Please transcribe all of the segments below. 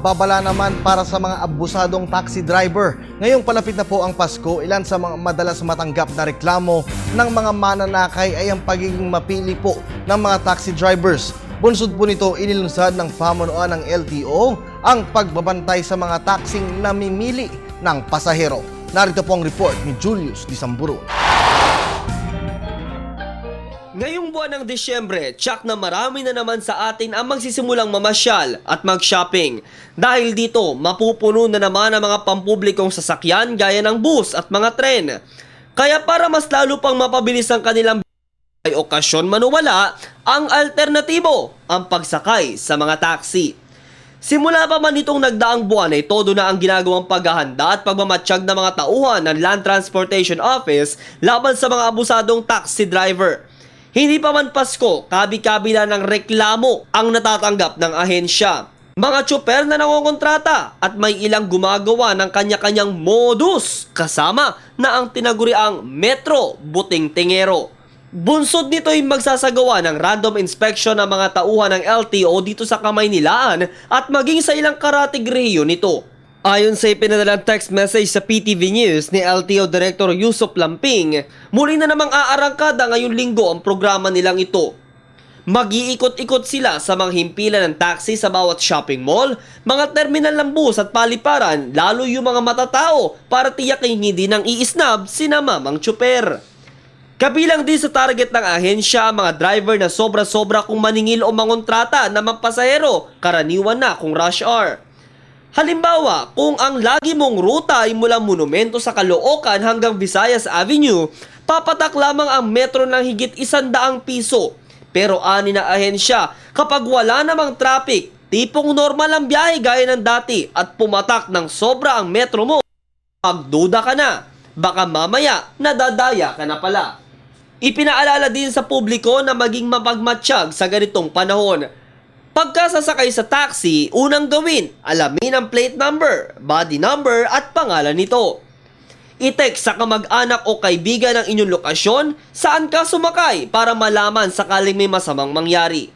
babala naman para sa mga abusadong taxi driver. Ngayong palapit na po ang Pasko, ilan sa mga madalas matanggap na reklamo ng mga mananakay ay ang pagiging mapili po ng mga taxi drivers. Bunsod po nito, inilunsad ng pamunuan ng LTO ang pagbabantay sa mga taxing namimili ng pasahero. Narito po ang report ni Julius Disamburo. Ngayong buwan ng Disyembre, tsak na marami na naman sa atin ang magsisimulang mamasyal at mag-shopping. Dahil dito, mapupuno na naman ang mga pampublikong sasakyan gaya ng bus at mga tren. Kaya para mas lalo pang mapabilis ang kanilang ay okasyon man o wala, ang alternatibo, ang pagsakay sa mga taxi. Simula pa man itong nagdaang buwan ay todo na ang ginagawang paghahanda at pagmamatsyag ng mga tauhan ng Land Transportation Office laban sa mga abusadong taxi driver. Hindi pa man Pasko, kabi-kabila ng reklamo ang natatanggap ng ahensya. Mga tsuper na nangongontrata at may ilang gumagawa ng kanya-kanyang modus kasama na ang tinaguriang Metro Buting-Tingero. Bunsod nito ay magsasagawa ng random inspection ng mga tauhan ng LTO dito sa Kamaynilaan at maging sa ilang karatig rehiyon nito. Ayon sa ipinadalang text message sa PTV News ni LTO Director Yusuf Lamping, muli na namang aarangkada ngayong linggo ang programa nilang ito. Mag-iikot-ikot sila sa mga himpilan ng taxi sa bawat shopping mall, mga terminal ng bus at paliparan, lalo yung mga matatao para tiyakin hindi nang iisnab sina mamang tsuper. Kabilang din sa target ng ahensya ang mga driver na sobra-sobra kung maningil o mangontrata na mga pasahero, karaniwan na kung rush hour. Halimbawa, kung ang lagi mong ruta ay mula Monumento sa Caloocan hanggang Visayas Avenue, papatak lamang ang metro ng higit 100 piso. Pero ani na ahensya, kapag wala namang traffic, tipong normal ang biyahe gaya ng dati at pumatak ng sobra ang metro mo, magduda ka na, baka mamaya nadadaya ka na pala. Ipinaalala din sa publiko na maging mapagmatsyag sa ganitong panahon. Pagkasasakay sa taxi, unang gawin, alamin ang plate number, body number at pangalan nito. I-text sa kamag-anak o kaibigan ng inyong lokasyon saan ka sumakay para malaman sakaling may masamang mangyari.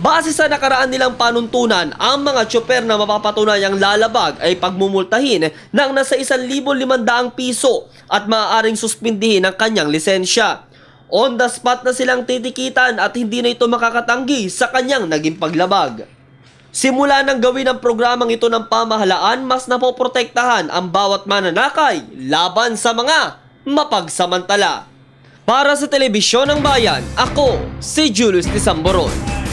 Base sa nakaraan nilang panuntunan, ang mga tsuper na mapapatunayang lalabag ay pagmumultahin ng nasa 1,500 piso at maaaring suspindihin ang kanyang lisensya. On the spot na silang titikitan at hindi na ito makakatanggi sa kanyang naging paglabag. Simula nang gawin ang programang ito ng pamahalaan, mas napoprotektahan ang bawat mananakay laban sa mga mapagsamantala. Para sa Telebisyon ng Bayan, ako si Julius Disamburo.